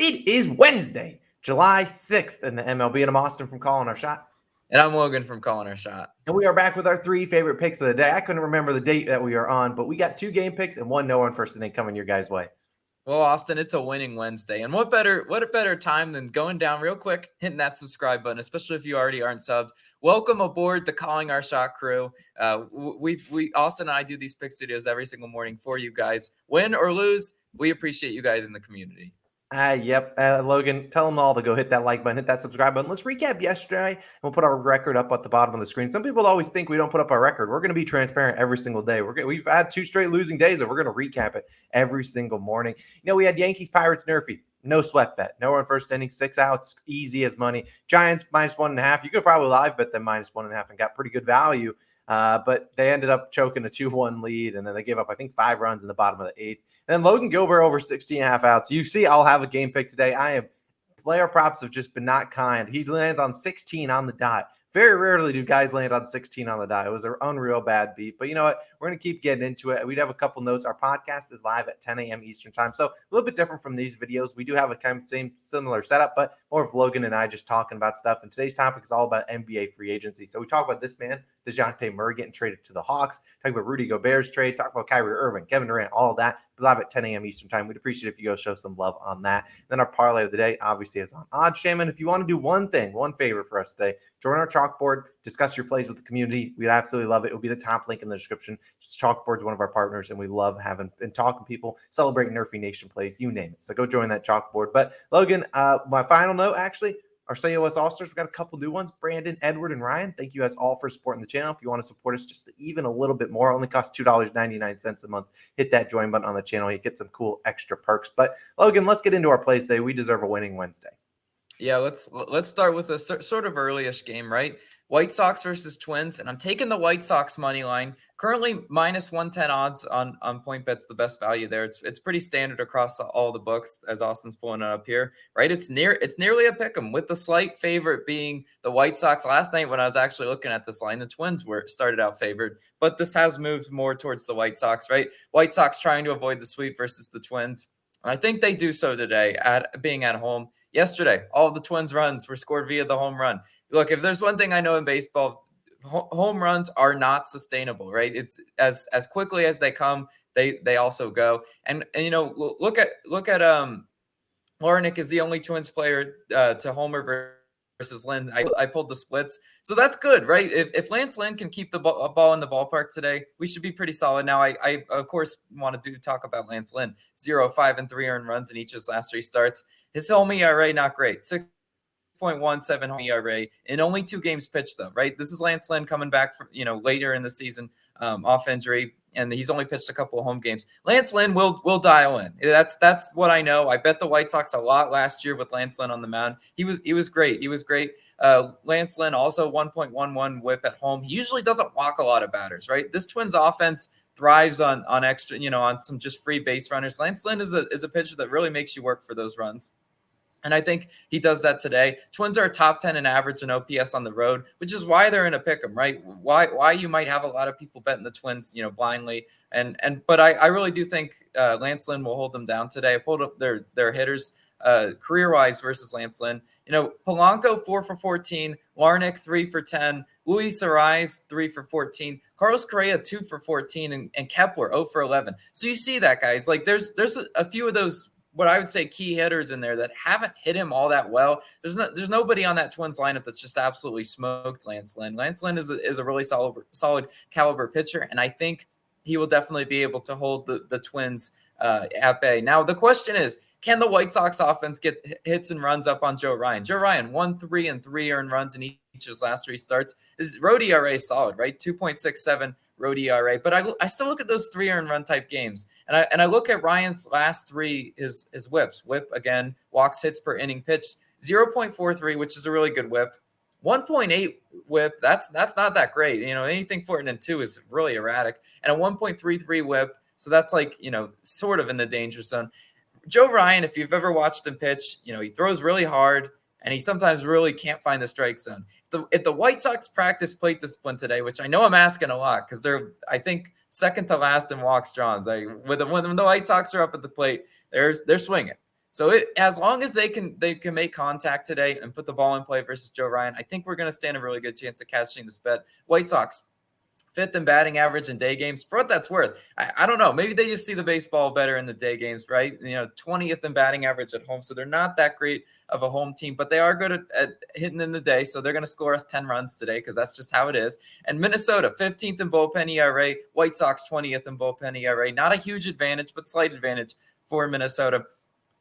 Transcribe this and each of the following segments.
It is Wednesday, July 6th in the MLB, and I'm Austin from Calling Our Shot. And I'm Logan from Calling Our Shot. And we are back with our three favorite picks of the day. I couldn't remember the date that we are on, but we got two game picks and one no one first inning coming your guys' way. Well, Austin, it's a winning Wednesday. And what a better time than going down real quick, hitting that subscribe button, especially if you already aren't subbed. Welcome aboard the Calling Our Shot crew. We Austin and I do these pick studios every single morning for you guys. Win or lose, we appreciate you guys in the community. Yep. Logan, tell them all to go hit that like button, hit that subscribe button. Let's recap yesterday, and we'll put our record up at the bottom of the screen. Some people always think we don't put up our record. We're going to be transparent every single day. We've had 2 straight losing days, and we're going to recap it every single morning. We had Yankees, Pirates, NRFI. No sweat bet. No one first inning, 6 outs, easy as money. Giants -1.5. You could probably live bet them -1.5 and got pretty good value. But they ended up choking a 2-1 lead, and then they gave up, I think, 5 runs in the bottom of the 8th. And then Logan Gilbert over 16.5 outs. You see, I'll have a game pick today. Player props have just been not kind. He lands on 16 on the dot. Very rarely do guys land on 16 on the dot. It was an unreal bad beat. But you know what? We're going to keep getting into it. We'd have a couple notes. Our podcast is live at 10 a.m. Eastern time. So a little bit different from these videos. We do have a kind of similar setup, but more of Logan and I just talking about stuff. And today's topic is all about NBA free agency. So we talk about this man, DeJounte Murray, getting traded to the Hawks. Talk about Rudy Gobert's trade. Talk about Kyrie Irving, Kevin Durant, all of that. Live at 10 a.m. Eastern time. We'd appreciate if you go show some love on that. Then our parlay of the day, obviously, is on Odd Shaman. If you want to do one favor for us today, join our chalkboard, discuss your plays with the community. We'd absolutely love it. It will be the top link in the description. Chalkboard's one of our partners, and we love having and talking people, celebrating NRFI Nation plays, you name it. So go join that chalkboard. But Logan, my final note, actually, our A COS All-Stars, we've got a couple new ones. Brandon, Edward, and Ryan, thank you guys all for supporting the channel. If you want to support us just even a little bit more, only costs $2.99 a month. Hit that join button on the channel. You get some cool extra perks. But Logan, let's get into our plays today. We deserve a winning Wednesday. Yeah, let's start with a sort of early-ish game, right? White Sox versus Twins, and I'm taking the White Sox money line. Currently -110 odds on PointBet's the best value there. It's pretty standard across all the books as Austin's pulling it up here, right? It's nearly a pick 'em with the slight favorite being the White Sox. Last night when I was actually looking at this line, the Twins started out favored, but this has moved more towards the White Sox, right? White Sox trying to avoid the sweep versus the Twins. And I think they do so today being at home. Yesterday, all of the Twins' runs were scored via the home run. Look, if there's one thing I know in baseball, home runs are not sustainable, right? It's as quickly as they come, they also go. And look at Larnick is the only Twins player to homer versus Lynn. I pulled the splits, so that's good, right? If Lance Lynn can keep the ball in the ballpark today, we should be pretty solid. Now, I of course want to talk about Lance Lynn. 0, 5, and 3 earned runs in each of his last 3 starts. His home ERA not great. 6.17 home ERA in only 2 games pitched, though, right? This is Lance Lynn coming back from later in the season off injury, and he's only pitched a couple of home games. Lance Lynn will dial in. That's what I know. I bet the White Sox a lot last year with Lance Lynn on the mound. He was great. He was great. Lance Lynn also 1.11 WHIP at home. He usually doesn't walk a lot of batters, right? This Twins offense thrives on extra, on some just free base runners. Lance Lynn is a pitcher that really makes you work for those runs. And I think he does that today. Twins are top 10 in average and OPS on the road, which is why they're in a pick 'em, right? Why you might have a lot of people betting the Twins, blindly. But I really do think Lance Lynn will hold them down today. I pulled up their hitters career-wise versus Lance Lynn. Polanco 4 for 14, Larnick 3 for 10, Luis Ariz 3 for 14, Carlos Correa 2 for 14, and Kepler 0 for 11. So you see that, guys. Like there's a few of those what I would say key hitters in there that haven't hit him all that well. There's nobody on that Twins lineup that's just absolutely smoked Lance Lynn. Lance Lynn is a really solid caliber pitcher, and I think he will definitely be able to hold the Twins at bay. Now the question is, can the White Sox offense get hits and runs up on Joe Ryan? Joe Ryan 1-3 and 3 earned runs in each of his last 3 starts. His road ERA is solid, right? 2.67 road ERA. But I still look at those 3 earned run type games, and I look at Ryan's last 3 his whips. Whip again, walks, hits per inning pitched 0.43, which is a really good whip. 1.8 whip, that's not that great. Anything 4-2 is really erratic, and a 1.33 whip. So that's sort of in the danger zone. Joe Ryan, if you've ever watched him pitch, he throws really hard, and he sometimes really can't find the strike zone. If the White Sox practice plate discipline today, which I know I'm asking a lot because they're, I think, second to last in walks drawn. When the White Sox are up at the plate, they're swinging. So as long as they can make contact today and put the ball in play versus Joe Ryan, I think we're going to stand a really good chance of catching this bet. White Sox, 5th in batting average in day games. For what that's worth, I don't know. Maybe they just see the baseball better in the day games, right? 20th in batting average at home. So they're not that great of a home team, but they are good at hitting in the day. So they're going to score us 10 runs today because that's just how it is. And Minnesota, 15th in bullpen ERA. White Sox, 20th in bullpen ERA. Not a huge advantage, but slight advantage for Minnesota.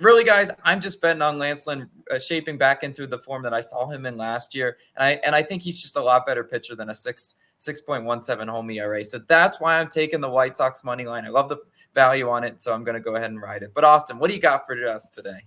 Really, guys, I'm just betting on Lance Lynn shaping back into the form that I saw him in last year. And I think he's just a lot better pitcher than a 6.17 home ERA. So that's why I'm taking the White Sox money line. I love the value on it, so I'm going to go ahead and ride it. But Austin, what do you got for us today?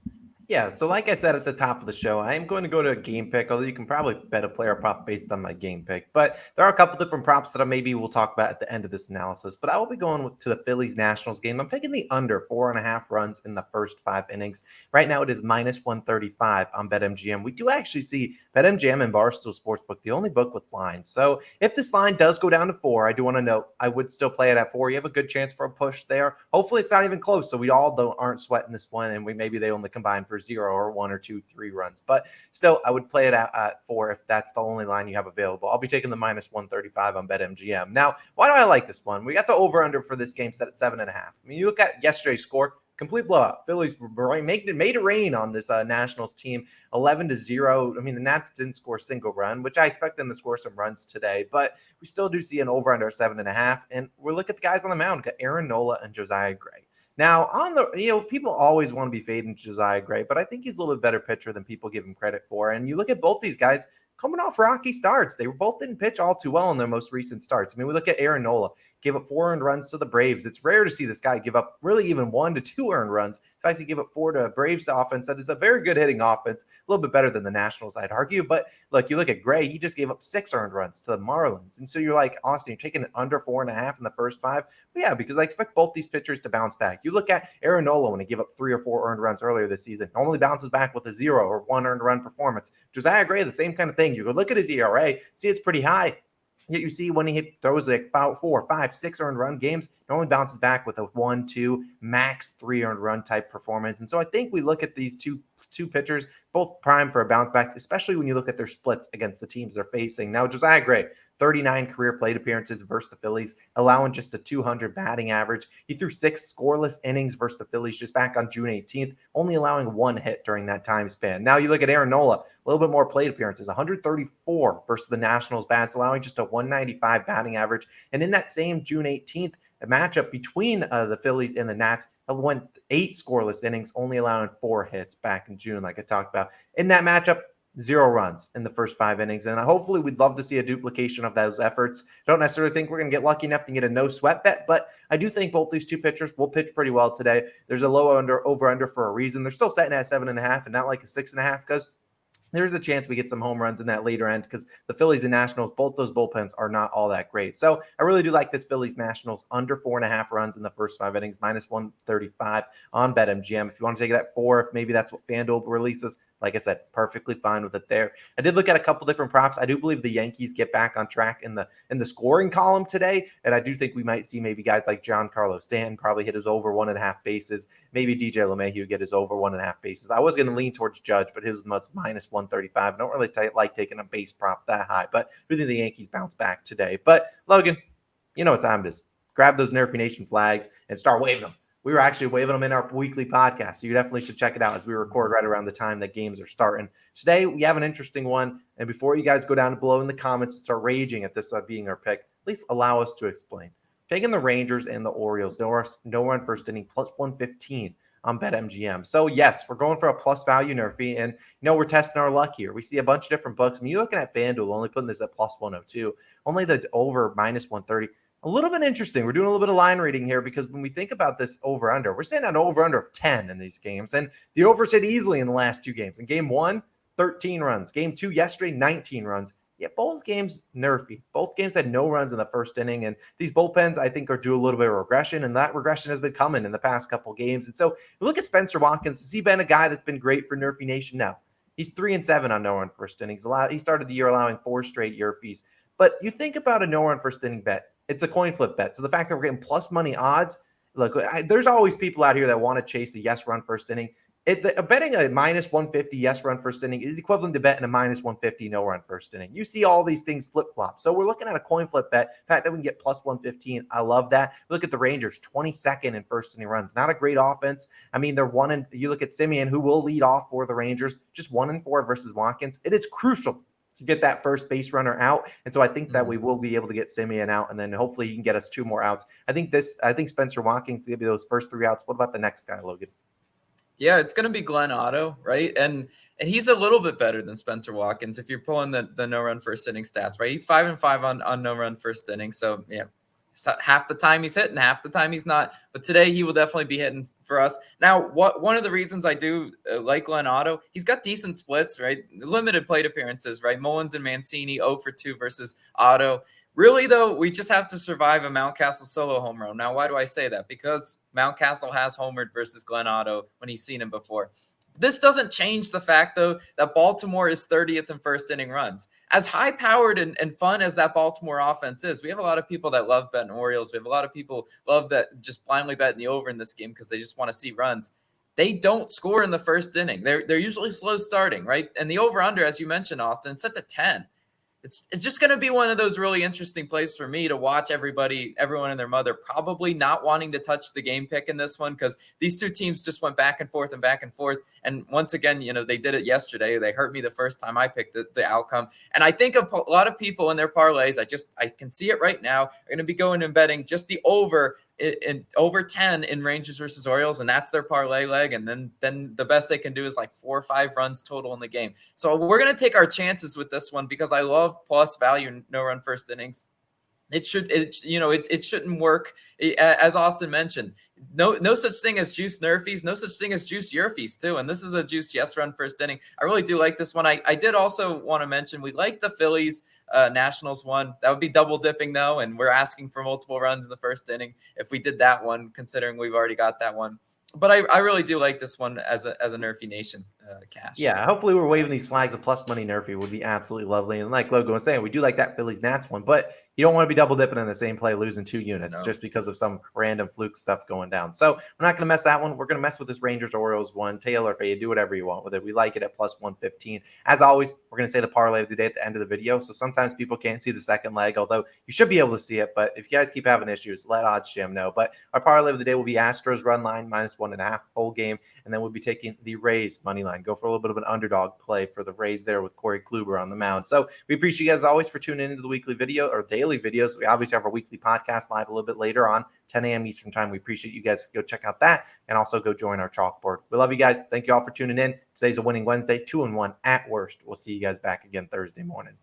Yeah, so like I said at the top of the show, I am going to go to a game pick, although you can probably bet a player prop based on my game pick. But there are a couple different props that maybe we'll talk about at the end of this analysis. But I will be going to the Phillies Nationals game. I'm taking the under 4.5 runs in the first 5 innings. Right now it is minus 135 on BetMGM. We do actually see BetMGM and Barstool Sportsbook, the only book with lines. So if this line does go down to 4, I do want to note I would still play it at 4. You have a good chance for a push there. Hopefully it's not even close, so we all aren't sweating this one, and maybe they only combine for 0 or 1 or 2, 3 runs. But still, I would play it at 4 if that's the only line you have available. I'll be taking the minus 135 on BetMGM. Now, why do I like this one? We got the over-under for this game set at 7.5. I mean, you look at yesterday's score, complete blowout. Phillies made it rain on this Nationals team, 11-0. I mean, the Nats didn't score a single run, which I expect them to score some runs today. But we still do see an over-under 7.5. And we're looking at the guys on the mound. We've got Aaron Nola and Josiah Gray. Now, people always want to be fading Josiah Gray, but I think he's a little bit better pitcher than people give him credit for. And you look at both these guys coming off rocky starts. They both didn't pitch all too well in their most recent starts. I mean, we look at Aaron Nola, gave up 4 earned runs to the Braves. It's rare to see this guy give up really even 1 to 2 earned runs. In fact, he gave up 4 to a Braves offense that is a very good hitting offense, a little bit better than the Nationals, I'd argue. But look, you look at Gray, he just gave up 6 earned runs to the Marlins. And so you're like, Austin, you're taking it under 4.5 in the first 5. But yeah, because I expect both these pitchers to bounce back. You look at Aaron Nola when he gave up 3 or 4 earned runs earlier this season, normally bounces back with a 0 or 1 earned run performance. Josiah Gray, the same kind of thing. You could look at his ERA, see it's pretty high. Yet you see when he throws like about 4, 5, 6 earned run games, normally bounces back with a 1, 2, max 3 earned run type performance. And so I think we look at these two pitchers, both prime for a bounce back, especially when you look at their splits against the teams they're facing. Now, Josiah Gray, 39 career plate appearances versus the Phillies, allowing just a 200 batting average. He threw 6 scoreless innings versus the Phillies just back on June 18th, only allowing 1 hit during that time span. Now you look at Aaron Nola, a little bit more plate appearances, 134 versus the Nationals bats, allowing just a 195 batting average. And in that same June 18th, a matchup between the Phillies and the Nats, went 8 scoreless innings, only allowing 4 hits back in June, like I talked about. In that matchup, 0 runs in the first 5 innings. And hopefully we'd love to see a duplication of those efforts. Don't necessarily think we're going to get lucky enough to get a no sweat bet, but I do think both these two pitchers will pitch pretty well today. There's a low over under for a reason. They're still setting at 7.5 and not like a 6.5 because there's a chance we get some home runs in that later end because the Phillies and Nationals, both those bullpens are not all that great. So I really do like this Phillies Nationals under 4.5 runs in the first 5 innings, minus 135 on BetMGM. If you want to take it at 4, if maybe that's what FanDuel releases, like I said, perfectly fine with it there. I did look at a couple different props. I do believe the Yankees get back on track in the scoring column today, and I do think we might see maybe guys like Giancarlo Stanton probably hit his over 1.5 bases. Maybe DJ LeMahieu get his over 1.5 bases. I was going to lean towards Judge, but his was minus 135. I don't really like taking a base prop that high, but I do think the Yankees bounce back today. But Logan, you know what time it is. Grab those NRFI Nation flags and start waving them. We were actually waving them in our weekly podcast, so you definitely should check it out as we record right around the time that games are starting. Today, we have an interesting one, and before you guys go down below in the comments and start raging at this being our pick, please allow us to explain. Taking the Rangers and the Orioles, no run first inning, plus 115 on BetMGM. So, yes, we're going for a plus value NRFI, and we're testing our luck here. We see a bunch of different books. I mean, you're looking at FanDuel, only putting this at plus 102, only the over minus 130. A little bit interesting. We're doing a little bit of line reading here because when we think about this over-under, we're saying an over-under of 10 in these games. And the overs hit easily in the last 2 games. In game 1, 13 runs. Game 2 yesterday, 19 runs. Yet both games NRFI. Both games had no runs in the first inning. And these bullpens, I think, are due a little bit of regression. And that regression has been coming in the past couple games. And so you look at Spencer Watkins. Has he been a guy that's been great for NRFI Nation? No. He's 3-7 on no run first innings. He started the year allowing 4 straight NRFIs. But you think about a no run first inning bet. It's a coin flip bet. So the fact that we're getting plus money odds, look, there's always people out here that want to chase a yes run first inning. Betting a minus 150 yes run first inning is equivalent to betting a minus 150 no run first inning. You see all these things flip flop. So we're looking at a coin flip bet. The fact that we can get plus 115, I love that. Look at the Rangers, 22nd in first inning runs. Not a great offense. I mean, you look at Simeon, who will lead off for the Rangers, just 1-4 versus Watkins. It is crucial to get that first base runner out. And so I think that we will be able to get Simeon out, and then hopefully he can get us 2 more outs. I think Spencer Watkins give you those first 3 outs. What about the next guy, Logan? Yeah, it's going to be Glenn Otto, right? And he's a little bit better than Spencer Watkins if you're pulling the no-run first inning stats, right? He's 5-5 on no-run first inning. So, yeah, half the time he's hitting, half the time he's not. But today he will definitely be hitting for us. Now, one of the reasons I do like Glenn Otto, he's got decent splits, right? Limited plate appearances, right? Mullins and Mancini 0-for-2 versus Otto. Really, though, we just have to survive a Mountcastle solo home run. Now, why do I say that? Because Mountcastle has homered versus Glenn Otto when he's seen him before. This doesn't change the fact, though, that Baltimore is 30th in first inning runs. As high-powered and fun as that Baltimore offense is, we have a lot of people that love betting Orioles. We have a lot of people love that just blindly betting the over in this game because they just want to see runs. They don't score in the first inning. They're usually slow starting, right? And the over-under, as you mentioned, Austin, set to 10. It's just going to be one of those really interesting plays for me to watch everyone and their mother probably not wanting to touch the game pick in this one because these two teams just went back and forth and back and forth. And once again, they did it yesterday. They hurt me the first time I picked the outcome. And I think a lot of people in their parlays, I can see it right now, are going to be going and betting just the over in over 10 in Rangers versus Orioles, and that's their parlay leg. And then the best they can do is like 4 or 5 runs total in the game. So we're going to take our chances with this one because I love plus value no run first innings. It shouldn't work. As Austin mentioned, no such thing as juice NRFIs, no such thing as juice Yerfis too. And this is a juice yes run first inning. I really do like this one. I did also want to mention we like the Phillies Nationals one. That would be double dipping though, and we're asking for multiple runs in the first inning if we did that one, considering we've already got that one. But I really do like this one as a NRFI Nation cash. Yeah, hopefully we're waving these flags of plus money NRFI would be absolutely lovely. And like Logan was saying, we do like that Phillies Nats one, but you don't want to be double dipping in the same play, losing 2 units just because of some random fluke stuff going down. So we're not going to mess that one. We're going to mess with this Rangers Orioles one. Taylor, you do whatever you want with it. We like it at plus 115. As always, we're going to say the parlay of the day at the end of the video. So sometimes people can't see the second leg, although you should be able to see it. But if you guys keep having issues, let Odds Jam know. But our parlay of the day will be Astros run line minus 1.5 whole game. And then we'll be taking the Rays money line. Go for a little bit of an underdog play for the Rays there with Corey Kluber on the mound. So we appreciate you guys always for tuning into the weekly video or daily videos. We obviously have our weekly podcast live a little bit later on, 10 a.m. Eastern time. We appreciate you guys. Go check out that and also go join our chalkboard. We love you guys. Thank you all for tuning in. Today's a winning Wednesday, 2-1 at worst. We'll see you guys back again Thursday morning.